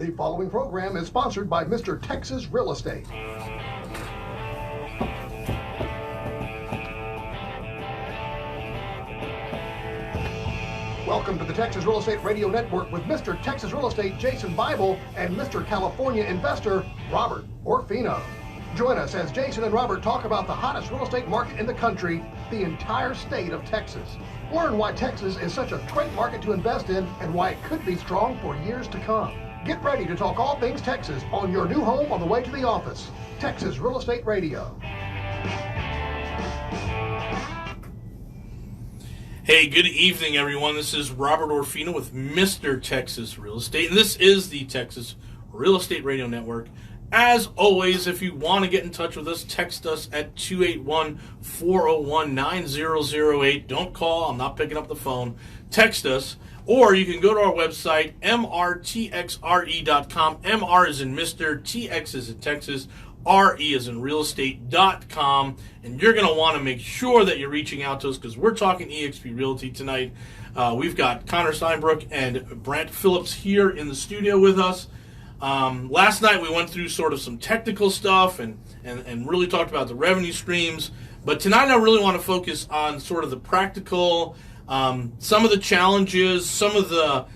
The following program is sponsored by Mr. Texas Real Estate. Welcome to the Texas Real Estate Radio Network with Mr. Texas Real Estate Jason Bible and Mr. California Investor Robert Orfino. Join us as Jason and Robert talk about the hottest real estate market in the country, the entire state of Texas. Learn why Texas is such a great market to invest in and why it could be strong for years to come. Get ready to talk all things Texas on your new home on the way to the office. Texas Real Estate Radio. Hey, good evening, everyone. This is Robert Orfino with Mr. Texas Real Estate, and this is the Texas Real Estate Radio Network. As always, if you want to get in touch with us, text us at 281-401-9008. Don't call. I'm not picking up the phone. Text us. Or you can go to our website, mrtxre.com. MR is in Mr., TX is in Texas, RE is in realestate.com. And you're going to want to make sure that you're reaching out to us because we're talking eXp Realty tonight. We've got Connor Steinbrook and Brant Phillips here in the studio with us. Last night we went through sort of some technical stuff and really talked about the revenue streams. But tonight I really want to focus on sort of the practical, some of the challenges, some of the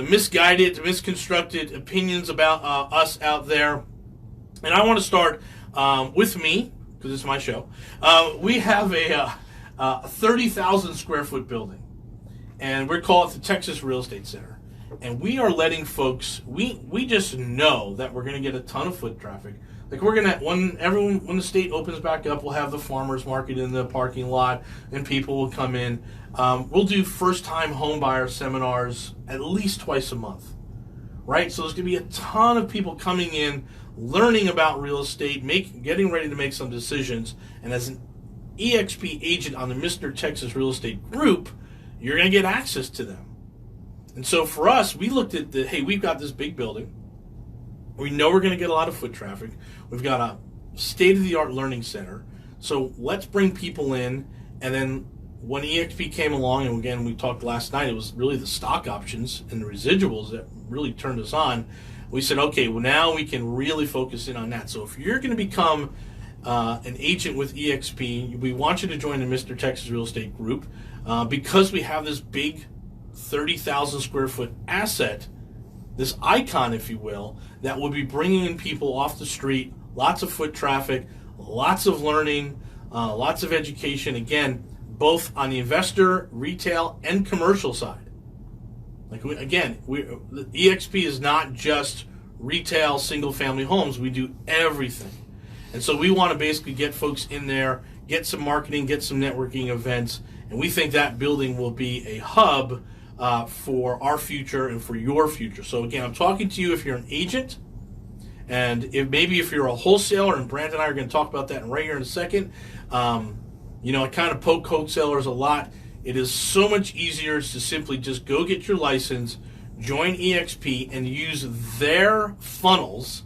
misguided, misconstructed opinions about us out there. And I want to start with me, because it's my show. We have a 30,000 square foot building, and we call it the Texas Real Estate Center. And we are letting folks, we just know that we're going to get a ton of foot traffic. Like we're going to, when the state opens back up, we'll have the farmers market in the parking lot and people will come in. We'll do first-time home buyer seminars at least twice a month, right? So there's going to be a ton of people coming in, learning about real estate, getting ready to make some decisions. And as an eXp agent on the Mr. Texas Real Estate Group, you're going to get access to them. And so for us, we looked at hey, we've got this big building. We know we're going to get a lot of foot traffic. We've got a state-of-the-art learning center. So let's bring people in. And then when eXp came along, and again, we talked last night, it was really the stock options and the residuals that really turned us on. We said, okay, well, now we can really focus in on that. So if you're going to become an agent with eXp, we want you to join the Mr. Texas Real Estate Group because we have this big 30,000 square foot asset, this icon, if you will, that will be bringing in people off the street, lots of foot traffic, lots of learning, lots of education, again, both on the investor, retail, and commercial side. Like the eXp is not just retail, single-family homes. We do everything. And so we want to basically get folks in there, get some marketing, get some networking events, and we think that building will be a hub for our future and for your future. So again, I'm talking to you if you're an agent, and if you're a wholesaler, and Brant and I are going to talk about that right here in a second. I kind of poke wholesalers a lot. It is so much easier to simply just go get your license, join eXp, and use their funnels,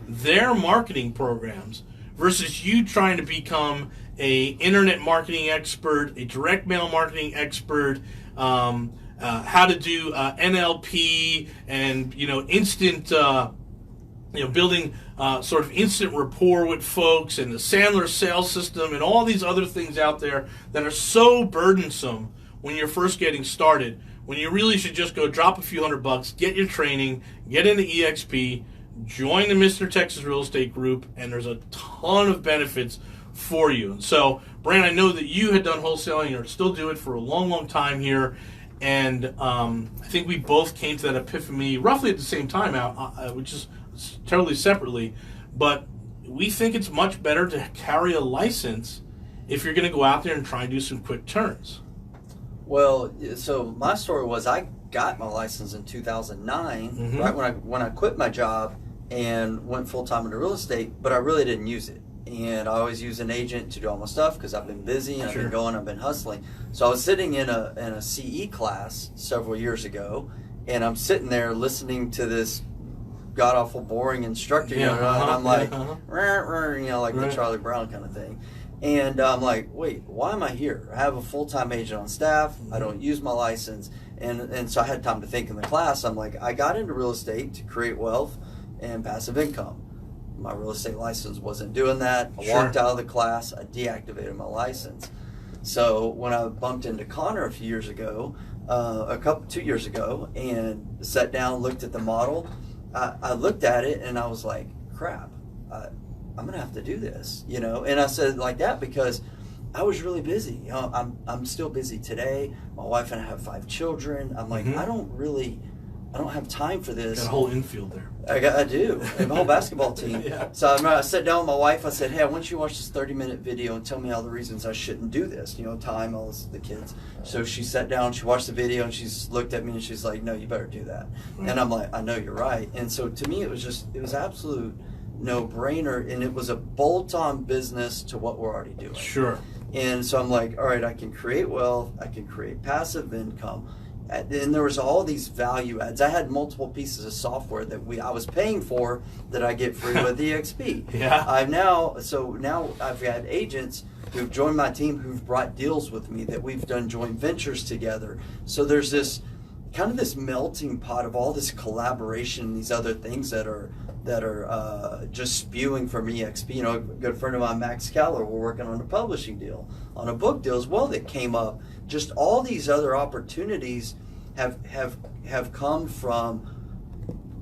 their marketing programs, versus you trying to become a internet marketing expert, a direct mail marketing expert, how to do NLP and instant building sort of instant rapport with folks and the Sandler sales system and all these other things out there that are so burdensome when you're first getting started, when you really should just go drop a few $100, get your training, get into eXp, join the Mr. Texas Real Estate Group, and there's a ton of benefits for you. And so, Brant, I know that you had done wholesaling or still do it for a long, long time here. And I think we both came to that epiphany roughly at the same time, which is totally separately. But we think it's much better to carry a license if you're going to go out there and try and do some quick turns. Well, so my story was I got my license in 2009, right when I quit my job and went full-time into real estate, but I really didn't use it. And I always use an agent to do all my stuff because I've been busy and I've been hustling. So I was sitting in a CE class several years ago, and I'm sitting there listening to this god-awful boring instructor, and I'm like, like the Charlie Brown kind of thing. And I'm like, wait, why am I here? I have a full-time agent on staff. I don't use my license. And so I had time to think in the class. I'm like, I got into real estate to create wealth and passive income. My real estate license wasn't doing that. I walked out of the class. I deactivated my license. So when I bumped into Connor a few years ago, 2 years ago, and sat down, looked at the model, I looked at it and I was like, crap, I'm gonna have to do this, you know. And I said like that because I was really busy. You know, I'm still busy today. My wife and I have 5 children. I'm like, I don't have time for this. Got a whole infield there. I do. I have a whole basketball team. So I sat down with my wife. I said, hey, I want you to watch this 30-minute video and tell me all the reasons I shouldn't do this. You know, time, all this, the kids. So she sat down, she watched the video, and she's looked at me and she's like, no, you better do that. And I'm like, I know you're right. And so to me, it was absolute no-brainer, and it was a bolt-on business to what we're already doing. Sure. And so I'm like, all right, I can create wealth, I can create passive income. And there was all these value adds. I had multiple pieces of software that I was paying for that I get free with eXp. Now I've had agents who've joined my team who've brought deals with me that we've done joint ventures together. So there's this kind of this melting pot of all this collaboration and these other things that are just spewing from eXp. You know, a good friend of mine, Max Keller, we're working on a publishing deal, on a book deal as well that came up. Just all these other opportunities have come from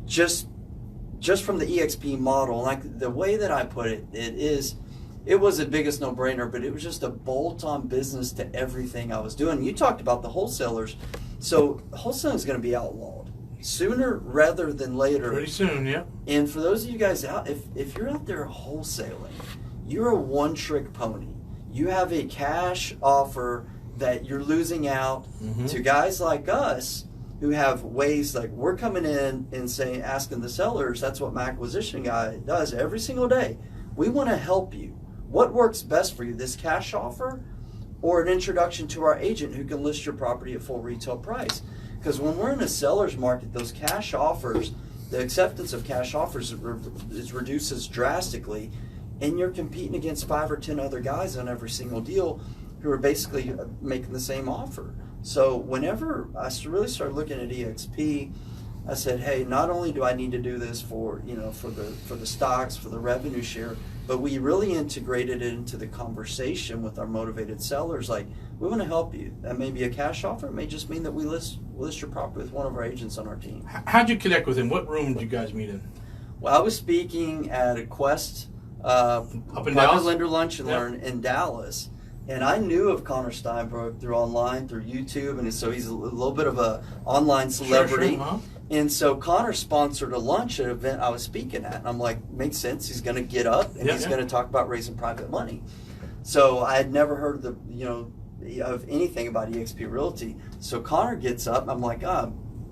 just from the eXp model. Like the way that I put it, it was the biggest no-brainer, but it was just a bolt-on business to everything I was doing. You talked about the wholesalers. So wholesaling is going to be outlawed sooner rather than later. Pretty soon, yeah. And for those of you guys out, if you're out there wholesaling, you're a one-trick pony. You have a cash offer that you're losing out to guys like us who have ways, like we're coming in and saying, asking the sellers, that's what my acquisition guy does every single day. We want to help you. What works best for you, this cash offer or an introduction to our agent who can list your property at full retail price? Because when we're in a seller's market, those cash offers, the acceptance of cash offers reduces drastically, and you're competing against 5 or 10 other guys on every single deal who are basically making the same offer. So whenever I really started looking at eXp, I said, hey, not only do I need to do this for the stocks, for the revenue share, but we really integrated it into the conversation with our motivated sellers. Like, we want to help you. That may be a cash offer. It may just mean that we list your property with one of our agents on our team. How'd you connect with him? What room did you guys meet in? Well, I was speaking at a Quest up in private Dallas? lender lunch and learn in Dallas. And I knew of Connor Steinbrook through online, through YouTube, and so he's a little bit of a online celebrity. Sure. And so Connor sponsored a lunch at an event I was speaking at. And I'm like, makes sense. He's going to get up and he's going to talk about raising private money. So I had never heard of anything about eXp Realty. So Connor gets up. I'm like,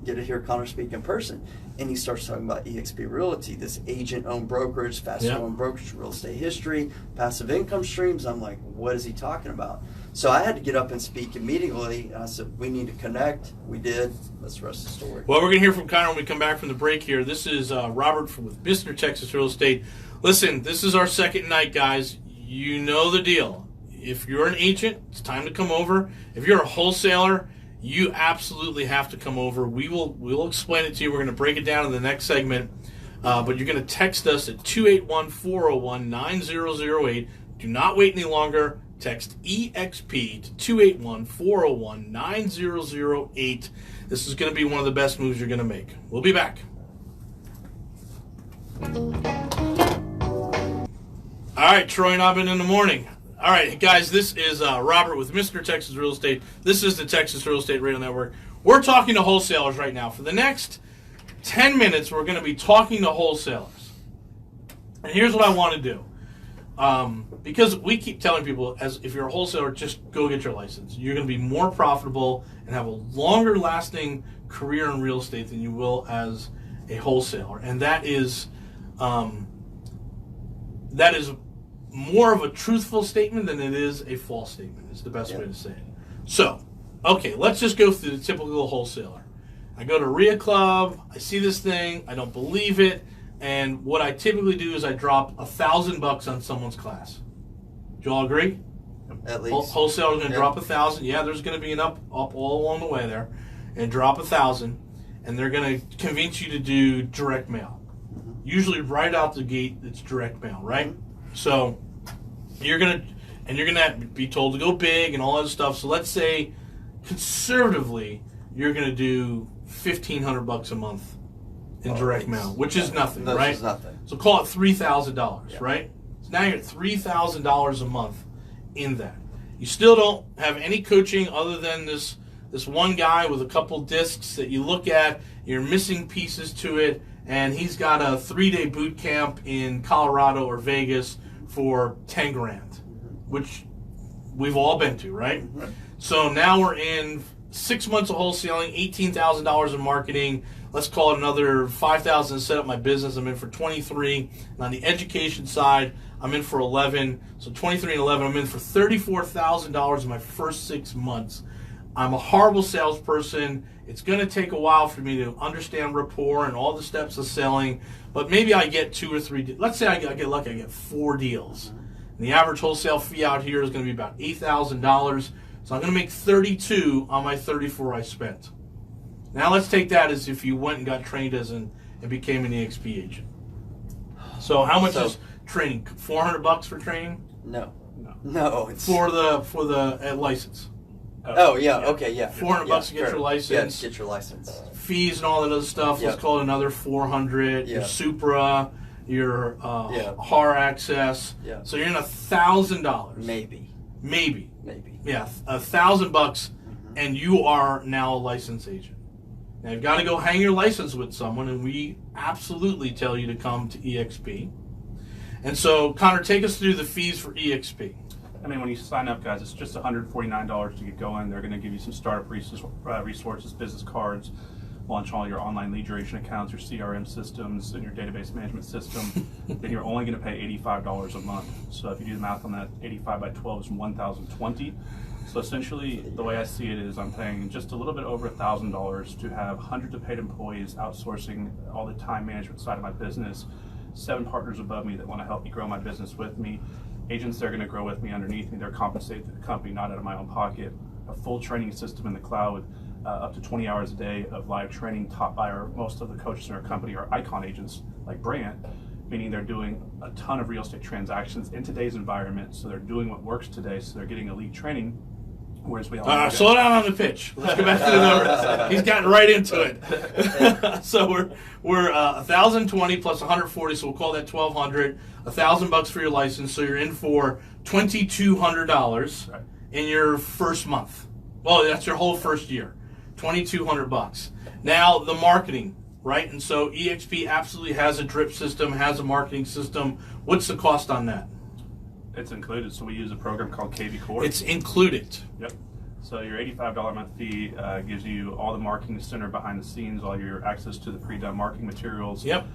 get to hear Connor speak in person. And he starts talking about eXp Realty, this agent-owned brokerage, fast-growing brokerage, real estate history, passive income streams. I'm like, what is he talking about? So I had to get up and speak immediately. And I said, we need to connect. We did. That's the rest of the story. Well, we're going to hear from Connor when we come back from the break here. This is Robert with Mr. Texas Real Estate. Listen, this is our second night, guys. You know the deal. If you're an agent, it's time to come over. If you're a wholesaler, you absolutely have to come over. We'll explain it to you. We're going to break it down in the next segment. But you're going to text us at 281-401-9008. Do not wait any longer. Text eXp to 281-401-9008. This is going to be one of the best moves you're going to make. We'll be back. All right, Troy and Aubin in the morning. All right, guys, this is Robert with Mr. Texas Real Estate. This is the Texas Real Estate Radio Network. We're talking to wholesalers right now. For the next 10 minutes, we're going to be talking to wholesalers. And here's what I want to do. Because we keep telling people, as if you're a wholesaler, just go get your license. You're going to be more profitable and have a longer lasting career in real estate than you will as a wholesaler. And that is more of a truthful statement than it is a false statement. It's the best way to say it. So, okay, let's just go through the typical wholesaler. I go to RIA Club, I see this thing, I don't believe it, and what I typically do is I drop $1,000 on someone's class. Do you all agree? At least. Wholesaler's going to drop $1,000. Yeah, there's going to be an up all along the way there. and drop $1,000, and they're going to convince you to do direct mail. Usually right out the gate, it's direct mail, right? So you're going to be told to go big and all that stuff. So let's say conservatively you're going to do $1,500 a month in direct mail, which is nothing, right? Is nothing. So call it $3,000, right? So now you're at $3,000 a month in that. You still don't have any coaching other than this one guy with a couple discs that you look at. You're missing pieces to it, and he's got a 3-day boot camp in Colorado or Vegas for $10,000, which we've all been to, right? So now we're in 6 months of wholesaling, $18,000 in marketing. Let's call it another $5,000 to set up my business. I'm in for 23. And on the education side, I'm in for 11. So 23 and 11, I'm in for $34,000 in my first 6 months. I'm a horrible salesperson. It's going to take a while for me to understand rapport and all the steps of selling. But maybe I get 2 or 3. Let's say I get lucky, I get 4 deals. And the average wholesale fee out here is going to be about $8,000. So I'm going to make 32 on my 34 I spent. Now let's take that as if you went and got trained and became an eXp agent. So how much is training? $400 for training? No. It's for the license. Okay, yeah. $400 to get your license. Yeah, to get your license. Fees and all that other stuff. Let's call it another $400. Your Supra, your HAR access. Yeah. So you're in $1,000. Maybe. Yeah, $1,000, and you are now a licensed agent. Now you've got to go hang your license with someone, and we absolutely tell you to come to eXp. And so, Connor, take us through the fees for eXp. I mean, when you sign up, guys, it's just $149 to get going. They're going to give you some startup resources, business cards, launch all your online lead generation accounts, your CRM systems, and your database management system. Then you're only going to pay $85 a month. So if you do the math on that, 85 by 12 is $1,020. So essentially, the way I see it is I'm paying just a little bit over $1,000 to have hundreds of paid employees outsourcing all the time management side of my business, 7 partners above me that want to help me grow my business with me, agents that are going to grow with me underneath me. They're compensated to the company, not out of my own pocket, a full training system in the cloud with up to 20 hours a day of live training taught by most of the coaches in our company are icon agents like Brant, meaning they're doing a ton of real estate transactions in today's environment. So they're doing what works today. So they're getting elite training. Whereas we all slow down on the pitch. Let's go back to the numbers. He's gotten right into it. So we're $1,020 plus $140, so we'll call that $1,200. $1,000 for your license, so you're in for $2,200 in your first month. Well, that's your whole first year. $2,200. Now the marketing, right? And so eXp absolutely has a drip system, has a marketing system. What's the cost on that? It's included. So we use a program called KV Core. It's included. Yep. So your $85 a month fee gives you all the marketing center behind the scenes, all your access to the pre-done marketing materials. Yep.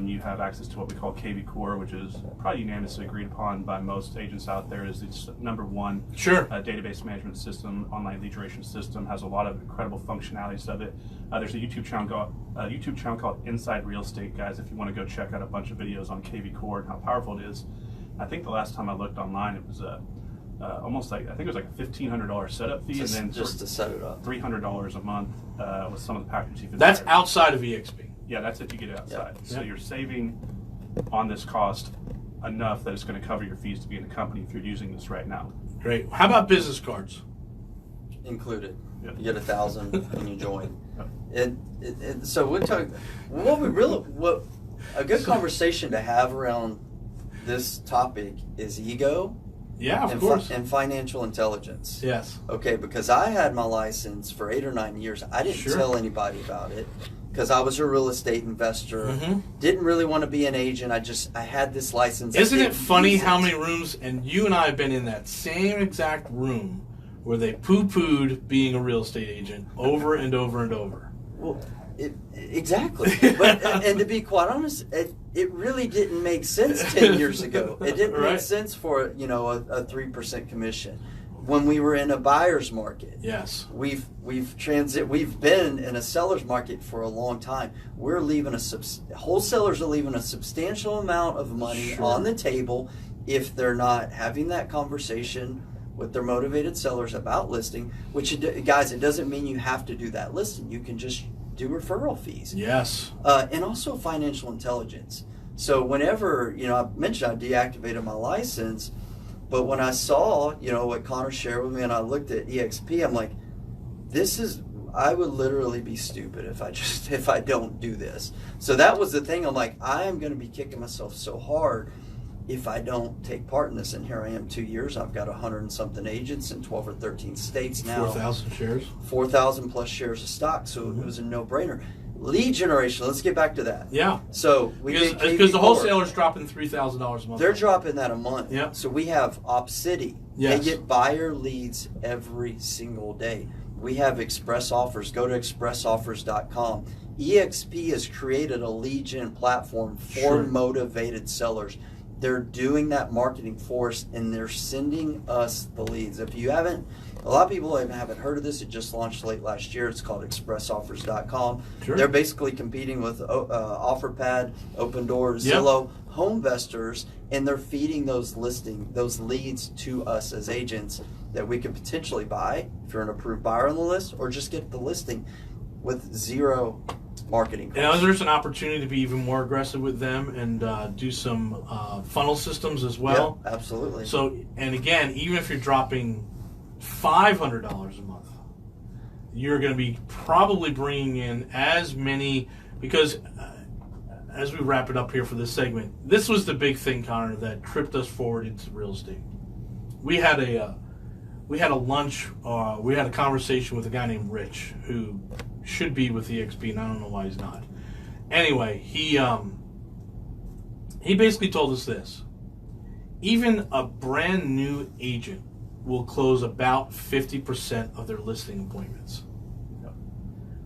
You have access to what we call KV Core, which is probably unanimously agreed upon by most agents out there as its number one database management system, online lead generation system, has a lot of incredible functionalities of it. There's a YouTube channel called Inside Real Estate, guys, if you want to go check out a bunch of videos on KV Core and how powerful it is. I think the last time I looked online, it was almost like, I think it was like a $1,500 setup fee, and then just to set it up, $300 a month with some of the packages. That's outside of eXp. Yeah, that's if you get it outside. Yep. So you're saving on this cost enough that it's going to cover your fees to be in the company if you're using this right now. Great. How about business cards? Included. Yep. You get $1,000 when you join. Yep. So we're talking. What a good conversation to have around this topic is ego. Yeah, of course. And financial intelligence. Yes. Okay, because I had my license for 8 or 9 years. I didn't tell anybody about it because I was a real estate investor. Didn't really want to be an agent. I had this license. Isn't it funny how many rooms, and you and I have been in that same exact room where they poo-pooed being a real estate agent over and over and over. Well, exactly. But and to be quite honest, it really didn't make sense 10 years ago. It didn't make sense for a 3% commission when we were in a buyer's market. Yes, we've been in a seller's market for a long time. We're leaving wholesalers are leaving a substantial amount of money on the table if they're not having that conversation with their motivated sellers about listing, which, guys, it doesn't mean you have to do that listing. You can just do referral fees. Yes. And also financial intelligence. So whenever, I mentioned I deactivated my license, but when I saw, what Connor shared with me and I looked at eXp, I'm like, I would literally be stupid if I don't do this. So that was the thing. I'm like, I am going to be kicking myself so hard if I don't take part in this. And here I am 2 years. I've got 100 and something agents in 12 or 13 states now. 4,000 shares. 4,000 plus shares of stock. So it was a no-brainer. Lead generation. Let's get back to that. Yeah. So because the wholesaler's dropping $3,000 a month. They're dropping that a month. Yeah. So we have Op City. Yes. They get buyer leads every single day. We have express offers. Go to expressoffers.com. eXp has created a lead gen platform for motivated sellers. They're doing that marketing for us, and they're sending us the leads. If you haven't, a lot of people haven't heard of this. It just launched late last year. It's called expressoffers.com. Sure. They're basically competing with OfferPad, Open Doors, Yep. Zillow, Homevestors, and they're feeding those leads to us as agents that we could potentially buy if you're an approved buyer on the list, or just get the listing with zero marketing costs. And there's an opportunity to be even more aggressive with them and do some funnel systems as well. Yeah, absolutely. So, and again, even if you're dropping $500 a month, you're going to be probably bringing in as many, because as we wrap it up here for this segment, this was the big thing, Connor, that tripped us forward into real estate. We had a lunch, we had a conversation with a guy named Rich, who should be with eXp, and I don't know why he's not. Anyway, he basically told us this: even a brand new agent will close about 50% of their listing appointments,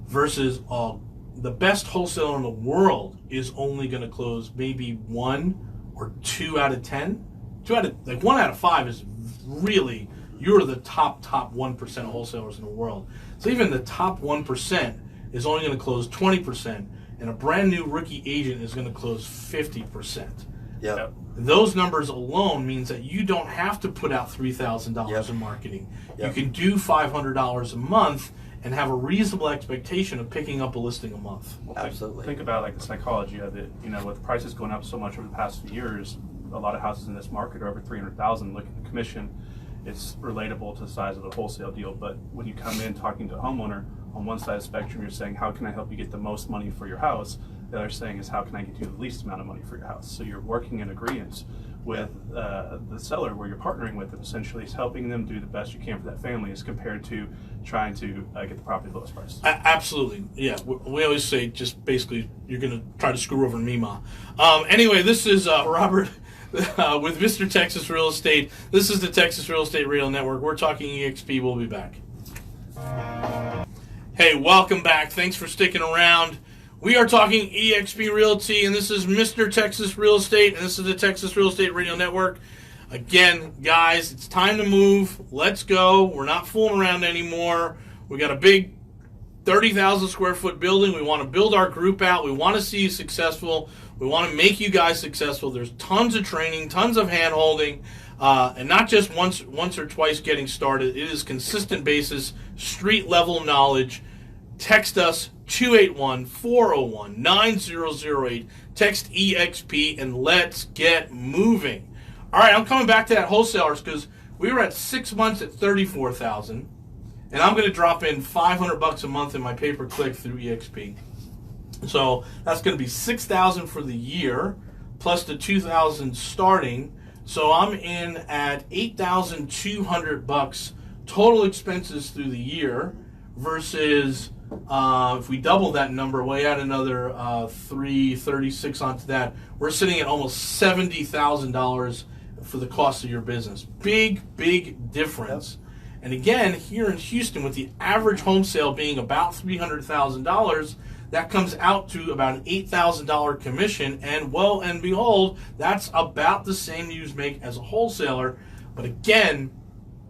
versus the best wholesaler in the world is only going to close maybe 1 or 2 out of 10. 1 out of 5 is really, you're the top 1% of wholesalers in the world. So even the top 1% is only going to close 20%, and a brand new rookie agent is going to close 50%. Yep. Those numbers alone means that you don't have to put out $3,000 in marketing. Yep. You can do $500 a month and have a reasonable expectation of picking up a listing a month. Well, Absolutely. Think about like the psychology of it. With prices going up so much over the past few years, a lot of houses in this market are over $300,000. Look at the commission. It's relatable to the size of the wholesale deal. But when you come in talking to a homeowner, on one side of the spectrum, you're saying, how can I help you get the most money for your house? The other saying is, how can I get you the least amount of money for your house? So you're working in agreement with the seller, where you're partnering with them. Essentially, is helping them do the best you can for that family, as compared to trying to get the property at the lowest price. Absolutely, yeah. We always say, just basically, you're going to try to screw over Mima. Anyway, this is Robert with Mr. Texas Real Estate. This is the Texas Real Estate Radio Network. We're talking eXp. We'll be back. Hey, welcome back. Thanks for sticking around. We are talking eXp Realty, and this is Mr. Texas Real Estate, and this is the Texas Real Estate Radio Network. Again, guys, it's time to move. Let's go. We're not fooling around anymore. We got a big 30,000 square foot building. We want to build our group out. We want to see you successful. We want to make you guys successful. There's tons of training, tons of hand-holding, and not just once or twice getting started. It is consistent basis, street-level knowledge. Text us 281-401-9008. Text EXP, and let's get moving. All right, I'm coming back to that wholesalers, because we were at 6 months at $34,000, and I'm going to drop in $500 a month in my pay-per-click through EXP. So that's going to be $6,000 for the year, plus the $2,000 starting. So I'm in at $8,200 total expenses through the year, versus if we double that number, we add another $336 onto that, we're sitting at almost $70,000 for the cost of your business. Big difference. Yep. And again, here in Houston, with the average home sale being about $300,000, that comes out to about an $8,000 commission, and well and behold, that's about the same you make as a wholesaler. But again,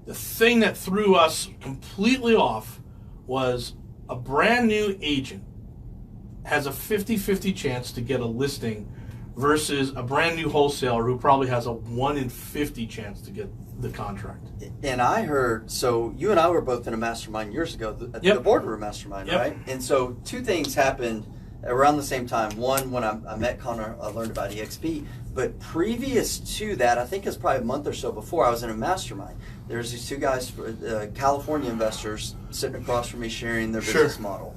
the thing that threw us completely off was a brand new agent has a 50-50 chance to get a listing, versus a brand new wholesaler who probably has a 1 in 50 chance to get the contract. And I heard, so you and I were both in a mastermind years ago, the boardroom mastermind, right? And so two things happened around the same time. One, when I met Connor, I learned about eXp. But previous to that, I think it's probably a month or so before, I was in a mastermind. There's these two guys, California investors, sitting across from me sharing their business model.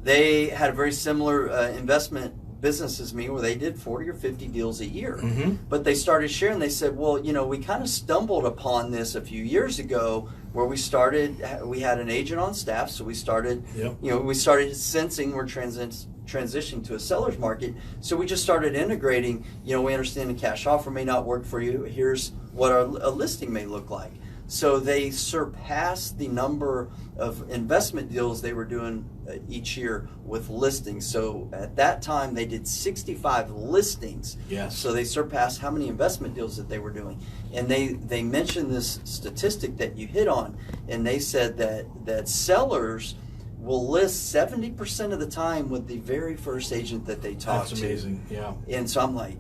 They had a very similar investment business as me, where they did 40 or 50 deals a year. But they started sharing, they said, well, we kind of stumbled upon this a few years ago, where we had an agent on staff, so we started, we started sensing we're transitioning to a seller's market, so we just started integrating, we understand the cash offer may not work for you, here's what a listing may look like. So they surpassed the number of investment deals they were doing each year with listings. So at that time, they did 65 listings. Yes. So they surpassed how many investment deals that they were doing. And they mentioned this statistic that you hit on, and they said that sellers will list 70% of the time with the very first agent that they talk to. That's amazing, yeah. And so I'm like,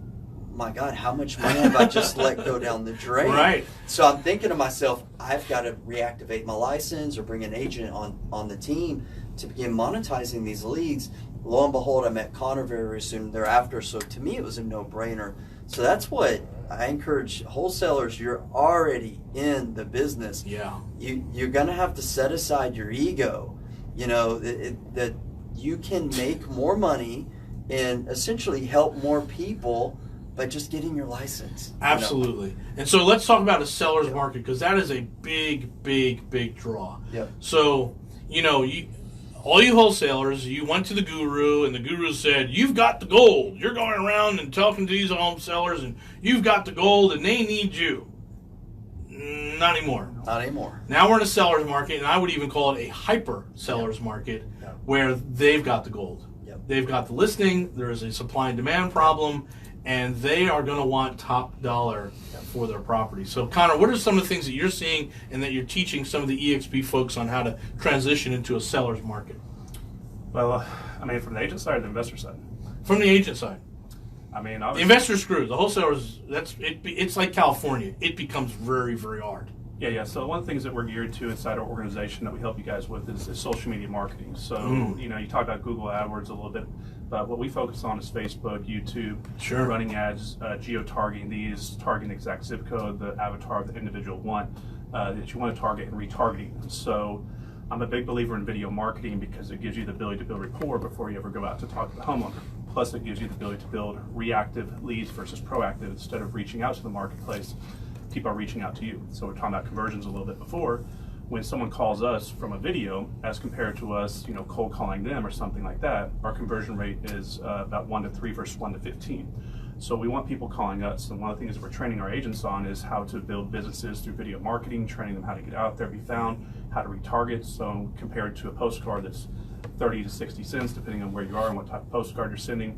my God, how much money have I just let go down the drain? Right. So I'm thinking to myself, I've got to reactivate my license or bring an agent on the team to begin monetizing these leads. Lo and behold, I met Connor very soon thereafter. So to me, it was a no-brainer. So that's what I encourage wholesalers. You're already in the business. Yeah. You're going to have to set aside your ego, that you can make more money and essentially help more people by just getting your license. Absolutely. And so let's talk about a seller's market, because that is a big draw. Yep. So, all you wholesalers, you went to the guru, and the guru said, you've got the gold. You're going around and talking to these home sellers, and you've got the gold, and they need you. Not anymore. Not anymore. Now we're in a seller's market, and I would even call it a hyper seller's market, where they've got the gold. Yep. They've got the listing, there is a supply and demand problem, and they are going to want top dollar for their property. So, Connor, what are some of the things that you're seeing and that you're teaching some of the eXp folks on how to transition into a seller's market? Well, from the agent side or the investor side? From the agent side. The investors screw. The wholesalers, it's like California. It becomes very, very hard. Yeah. So one of the things that we're geared to inside our organization that we help you guys with is social media marketing. So, you talk about Google AdWords a little bit, but what we focus on is Facebook, YouTube, running ads, geo-targeting these, targeting the exact zip code, the avatar of the individual that you want to target, and retargeting them. So I'm a big believer in video marketing because it gives you the ability to build rapport before you ever go out to talk to the homeowner. Plus, it gives you the ability to build reactive leads versus proactive. Instead of reaching out to the marketplace, people are reaching out to you. So we're talking about conversions a little bit before. When someone calls us from a video, as compared to us, cold calling them or something like that, our conversion rate is about 1 to 3 versus 1 to 15. So we want people calling us. And one of the things that we're training our agents on is how to build businesses through video marketing, training them how to get out there, be found, how to retarget. So compared to a postcard that's 30 to 60 cents, depending on where you are and what type of postcard you're sending,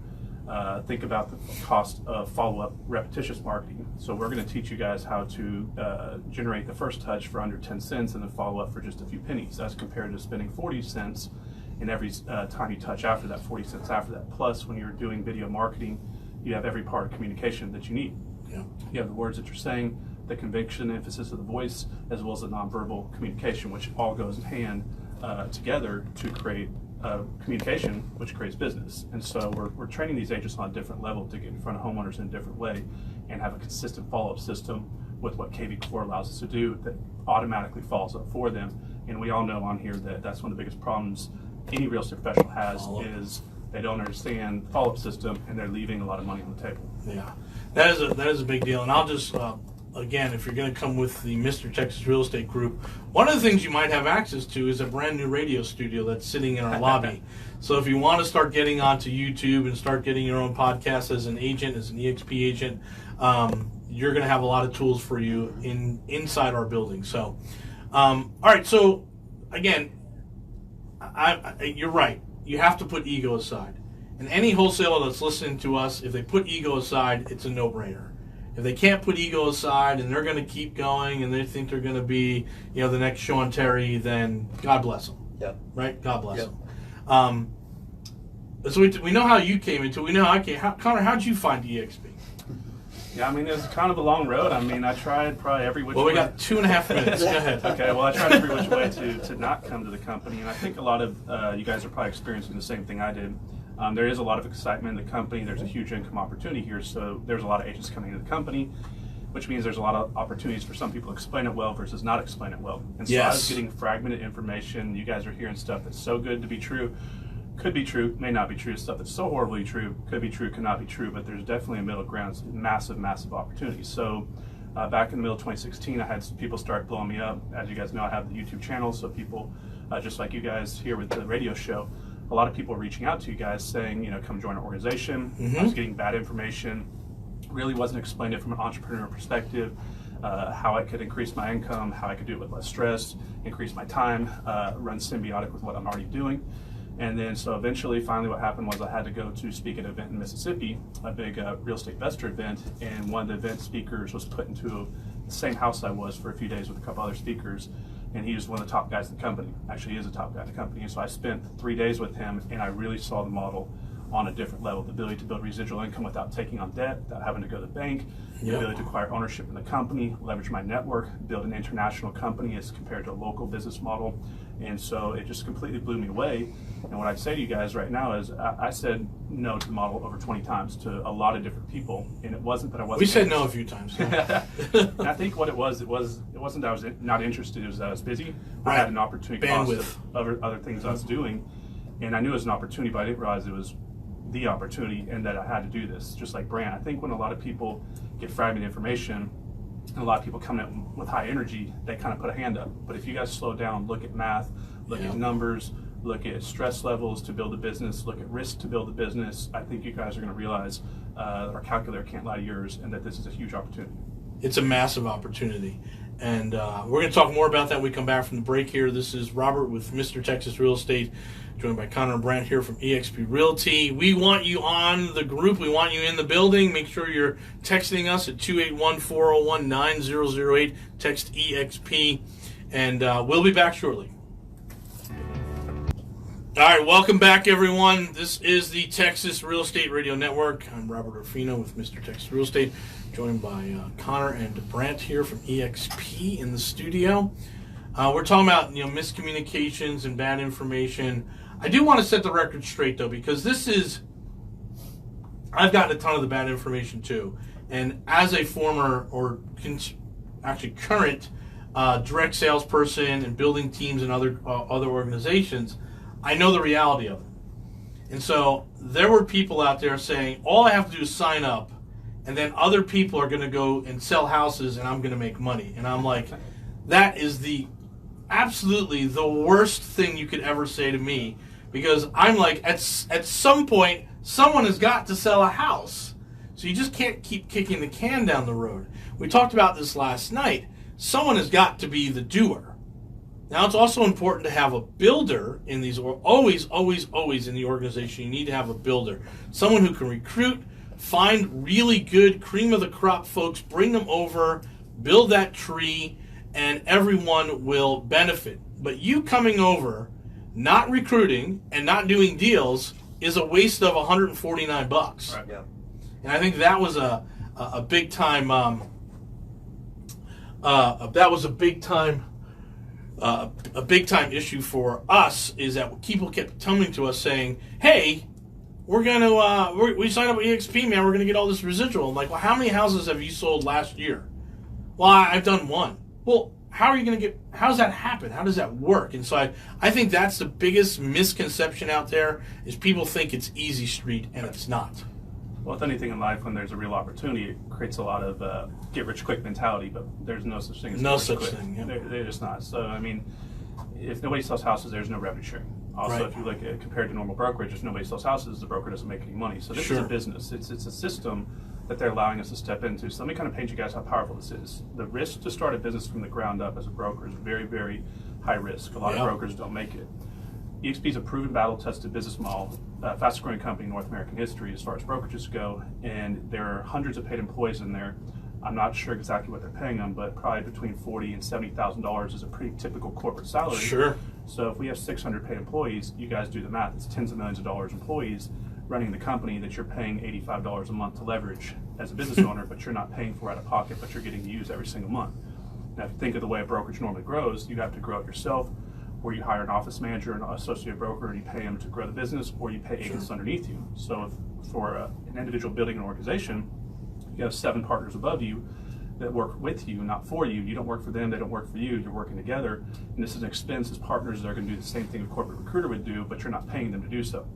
think about the cost of follow-up repetitious marketing. So we're going to teach you guys how to generate the first touch for under 10 cents and then follow up for just a few pennies. That's compared to spending 40 cents in every time you touch after that, 40 cents after that. Plus, when you're doing video marketing, you have every part of communication that you need. Yeah. You have the words that you're saying, the conviction, emphasis of the voice, as well as the nonverbal communication, which all goes in hand together to create communication, which creates business. And so we're training these agents on a different level to get in front of homeowners in a different way and have a consistent follow-up system with what KV Core allows us to do that automatically follows up for them. And we all know on here that that's one of the biggest problems any real estate professional has is they don't understand the follow-up system and they're leaving a lot of money on the table. Yeah, that is a big deal. And I'll just again, if you're going to come with the Mr. Texas Real Estate Group, one of the things you might have access to is a brand new radio studio that's sitting in our lobby. So if you want to start getting onto YouTube and start getting your own podcast as an agent, as an eXp agent, you're going to have a lot of tools for you inside our building. So, all right. So again, you're right. You have to put ego aside. And any wholesaler that's listening to us, if they put ego aside, it's a no-brainer. If they can't put ego aside and they're going to keep going and they think they're going to be, the next Sean Terry, then God bless them. Yeah. Right? God bless them. So we know how you came into it. We know how I came. Connor, how did you find eXp? Yeah, I mean, it was kind of a long road. I mean, I tried probably every which way. Well, we got 2.5 minutes. Go ahead. Okay, well, I tried every which way to not come to the company, and I think a lot of you guys are probably experiencing the same thing I did. There is a lot of excitement in the company. There's a huge income opportunity here, so there's a lot of agents coming into the company, which means there's a lot of opportunities for some people to explain it well versus not explain it well. And so I was getting fragmented information. You guys are hearing stuff that's so good to be true, could be true, may not be true. Stuff that's so horribly true, could be true, could not be true, but there's definitely a middle ground. It's massive, massive opportunity. So back in the middle of 2016, I had some people start blowing me up. As you guys know, I have the YouTube channel, so people, just like you guys here with the radio show, a lot of people are reaching out to you guys saying, come join our organization. I was getting bad information, really wasn't explaining it from an entrepreneur perspective, how I could increase my income, how I could do it with less stress, increase my time, run symbiotic with what I'm already doing. And then so eventually, finally what happened was I had to go to speak at an event in Mississippi, a big real estate investor event, and one of the event speakers was put into the same house I was for a few days with a couple other speakers, and he was one of the top guys in the company. Actually, he is a top guy in the company, and so I spent 3 days with him, and I really saw the model on a different level, the ability to build residual income without taking on debt, without having to go to the bank, the ability to acquire ownership in the company, leverage my network, build an international company as compared to a local business model. And so it just completely blew me away. And what I'd say to you guys right now is I said no to the model over 20 times to a lot of different people, and it wasn't that I wasn't. We said no a few times. And I think what it wasn't that I was not interested, it was that I was busy. I had an opportunity cost of other things I was doing, and I knew it was an opportunity, but I didn't realize it was the opportunity and that I had to do this. Just like Brant, I think when a lot of people get fragmented information and a lot of people come in with high energy, they kind of put a hand up. But if you guys slow down, look at math, look at numbers, look at stress levels to build a business, look at risk to build a business, I think you guys are going to realize that our calculator can't lie to yours and that this is a huge opportunity. It's a massive opportunity. And we're going to talk more about that when we come back from the break here. This is Robert with Mr. Texas Real Estate, joined by Connor and Brant here from eXp Realty. We want you on the group. We want you in the building. Make sure you're texting us at 281-401-9008. Text eXp. And we'll be back shortly. All right, welcome back, everyone. This is the Texas Real Estate Radio Network. I'm Robert Orfino with Mr. Texas Real Estate, joined by Connor and Brant here from eXp in the studio. We're talking about miscommunications and bad information. I do want to set the record straight, though, because I've gotten a ton of the bad information, too. And as a former or current direct salesperson and building teams and other organizations, I know the reality of it. And so there were people out there saying, all I have to do is sign up, and then other people are going to go and sell houses, and I'm going to make money. And I'm like, that is absolutely the worst thing you could ever say to me, because I'm like, at some point, someone has got to sell a house. So you just can't keep kicking the can down the road. We talked about this last night. Someone has got to be the doer. Now, it's also important to have a builder in these, always in the organization, you need to have a builder. Someone who can recruit, find really good cream of the crop folks, bring them over, build that tree, and everyone will benefit. But you coming over, not recruiting, and not doing deals is a waste of $149. Right. Yeah. And I think that was a big time, a big time issue for us, is that people kept coming to us saying, hey, we signed up with eXp, man, we're going to get all this residual. I'm like, well, how many houses have you sold last year? Well, I've done one. Well, how does that happen? How does that work? And so I think that's the biggest misconception out there, is people think it's easy street, and it's not. Well, with anything in life, when there's a real opportunity, it creates a lot of get-rich-quick mentality, but there's no such thing as get-rich-quick. Yeah. They're just not. So, I mean, if nobody sells houses, there's no revenue sharing. Also, if you look at compared to normal brokerage, if nobody sells houses, the broker doesn't make any money. So this is a business. It's a system that they're allowing us to step into. So let me kind of paint you guys how powerful this is. The risk to start a business from the ground up as a broker is very, very high risk. A lot of brokers don't make it. eXp is a proven, battle-tested business model, fastest-growing company in North American history as far as brokerages go, and there are hundreds of paid employees in there. I'm not sure exactly what they're paying them, but probably between $40,000 and $70,000 is a pretty typical corporate salary. Sure. So if we have 600 paid employees, you guys do the math. It's tens of millions of dollars employees running the company that you're paying $85 a month to leverage as a business owner, but you're not paying for out of pocket, but you're getting to use every single month. Now, if you think of the way a brokerage normally grows, you have to grow it yourself, or you hire an office manager, an associate broker, and you pay them to grow the business, or you pay agents underneath you. So if for an individual building an organization, you have 7 partners above you that work with you, not for you. You don't work for them, they don't work for you, you're working together. And this is an expense as partners that are going to do the same thing a corporate recruiter would do, but you're not paying them to do so.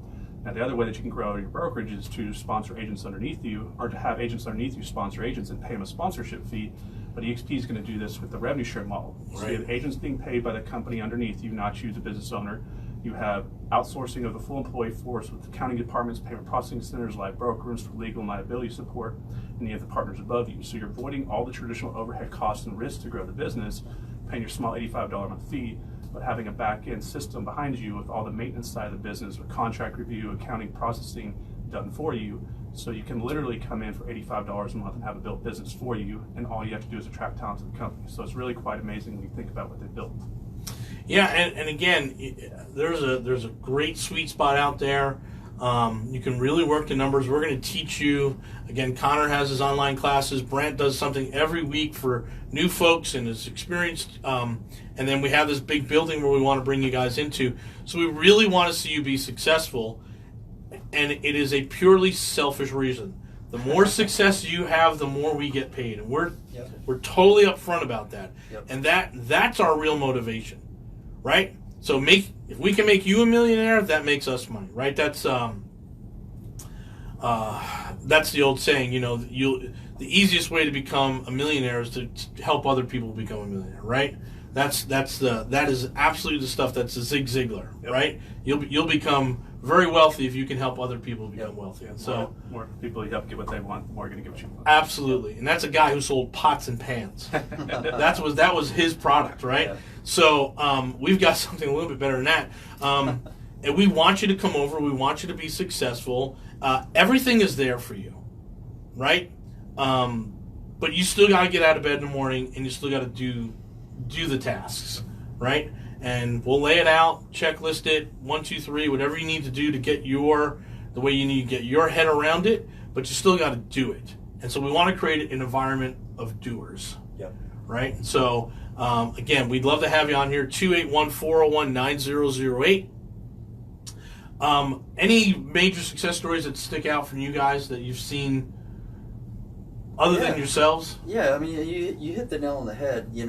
Now, the other way that you can grow your brokerage is to sponsor agents underneath you, or to have agents underneath you sponsor agents and pay them a sponsorship fee. But eXp is going to do this with the revenue share model. Right. So you have agents being paid by the company underneath you, not you, the business owner. You have outsourcing of the full employee force with accounting departments, payment processing centers, live brokers for legal and liability support, and you have the partners above you. So you're avoiding all the traditional overhead costs and risks to grow the business, paying your small $85 a month fee, but having a back-end system behind you with all the maintenance side of the business, with contract review, accounting, processing done for you. So you can literally come in for $85 a month and have a built business for you, and all you have to do is attract talent to the company. So it's really quite amazing when you think about what they built. Yeah, and again, there's a great sweet spot out there. You can really work the numbers. We're going to teach you. Again, Connor has his online classes. Brant does something every week for new folks and is experienced. And then we have this big building where we want to bring you guys into. So we really want to see you be successful. And it is a purely selfish reason. The more success you have, the more we get paid. And we're totally upfront about that. Yep. And that's our real motivation. Right? So if we can make you a millionaire, that makes us money, right? That's the old saying, the easiest way to become a millionaire is to help other people become a millionaire, right? That is absolutely the stuff that's a Zig Ziglar, right? You'll become very wealthy if you can help other people become wealthy. Yeah, so more people you help get what they want, the more you're going to get what you want. Absolutely, and that's a guy who sold pots and pans. that was his product, right? Yeah. So we've got something a little bit better than that, and we want you to come over. We want you to be successful. Everything is there for you, right? But you still got to get out of bed in the morning, and you still got to do the tasks, right? And we'll lay it out, checklist it, 1, 2, 3, whatever you need to do to get the way you need to get your head around it, but you still got to do it. And so we want to create an environment of doers, right? So again, we'd love to have you on here, 281-401-9008. Any major success stories that stick out from you guys that you've seen other than yourselves? Yeah, I mean, you hit the nail on the head. We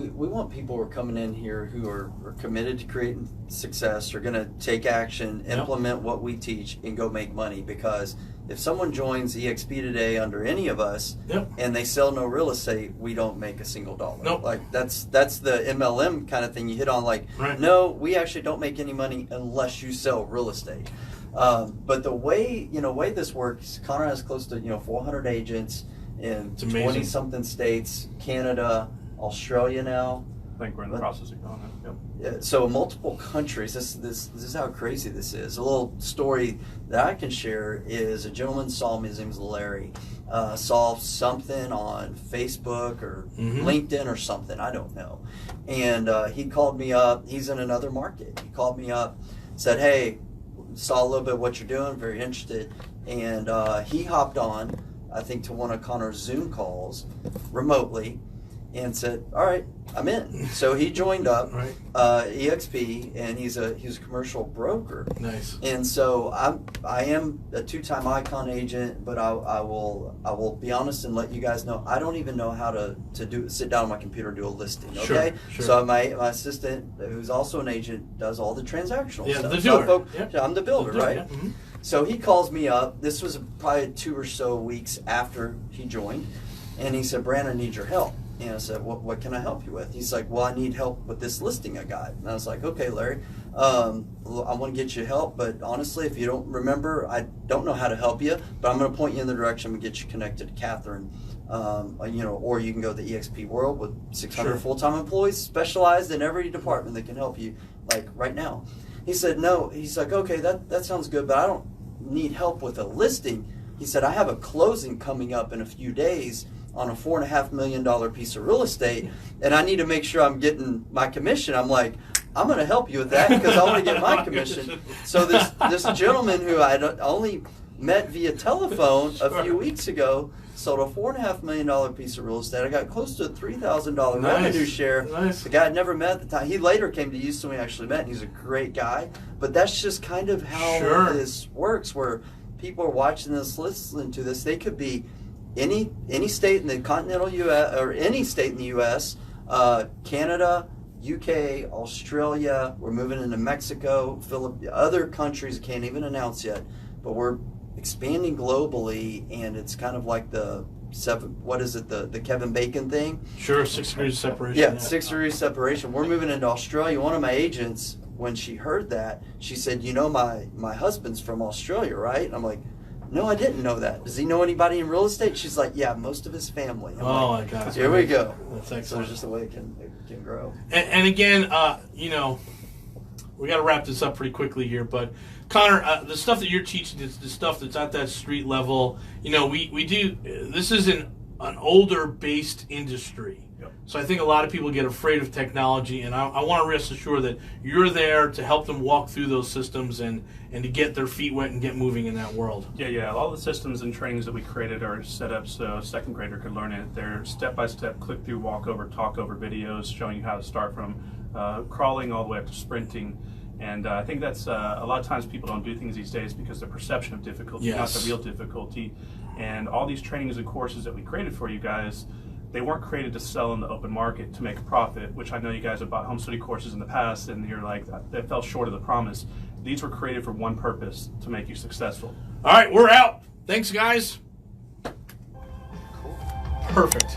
want people who are coming in here who are committed to creating success, are going to take action, implement what we teach, and go make money. Because if someone joins eXp today under any of us and they sell no real estate, we don't make a single dollar. Nope. Like that's the MLM kind of thing you hit on. Like, no, we actually don't make any money unless you sell real estate. But the way this works, Connor has close to 400 agents in 20-something states, Canada, Australia now. I think we're in the process of going on. Yeah, so multiple countries. This is how crazy this is. A little story that I can share is a gentleman saw me. His name's Larry. Saw something on Facebook or LinkedIn or something. I don't know. And he called me up. He's in another market. He called me up, said, "Hey, saw a little bit of what you're doing. Very interested." And he hopped on, I think, to one of Connor's Zoom calls remotely and said, "All right, I'm in." So he joined up eXp, and he's a commercial broker. Nice. And so I am a 2-time Icon agent, but I will be honest and let you guys know I don't even know how to sit down on my computer and do a listing. Okay. Sure. So my assistant, who's also an agent, does all the transactional stuff. The doer. I'm the builder, right? Yeah. Mm-hmm. So he calls me up. This was probably 2 or so weeks after he joined, and he said, "Brant, I need your help." And I said, what can I help you with? He's like, "Well, I need help with this listing I got." And I was like, "Okay, Larry, I want to get you help, but honestly, if you don't remember, I don't know how to help you, but I'm going to point you in the direction and get you connected to Catherine. Or you can go to the eXp World with 600 full-time employees specialized in every department that can help you, like right now." He said, "No." He's like, "Okay, that sounds good, but I don't need help with a listing." He said, "I have a closing coming up in a few days on a $4.5 million piece of real estate, and I need to make sure I'm getting my commission." I'm like, I'm going to help you with that because I want to get my commission. So this gentleman who I only met via telephone a few weeks ago sold a $4.5 million piece of real estate. I got close to a $3,000 revenue share. Nice. The guy I'd never met at the time. He later came to Houston. We actually met, and he's a great guy. But that's just kind of how this works, where people are watching this, listening to this. They could be any state in the continental U.S. or any state in the U.S., Canada, UK, Australia. We're moving into Mexico, Phillips, other countries I can't even announce yet. But we're expanding globally, and it's kind of like the Kevin Bacon thing? Sure, 6 degrees separation. Yeah, 6 degrees separation. We're moving into Australia. One of my agents, when she heard that, she said, you know, my husband's from Australia, right? And I'm like, no, I didn't know that. Does he know anybody in real estate? She's like, yeah, most of his family. I'm like, my God. Here we go. That's So excellent. there's just a way it can grow. And again, you know, we got to wrap this up pretty quickly here, but Connor, the stuff that you're teaching is the stuff that's at that street level. You know, we do. This is an older based industry. Yep. So I think a lot of people get afraid of technology, and I want to rest assured that you're there to help them walk through those systems and to get their feet wet and get moving in that world. Yeah. All the systems and trainings that we created are set up so a second grader could learn it. They're step-by-step, click-through, walk-over, talk-over videos showing you how to start from crawling all the way up to sprinting. And I think that's a lot of times people don't do things these days because the perception of difficulty, not the real difficulty. And all these trainings and courses that we created for you guys, they weren't created to sell in the open market to make a profit, which I know you guys have bought home study courses in the past and you're like, that fell short of the promise. These were created for one purpose, to make you successful. All right, we're out. Thanks, guys. Cool. Perfect.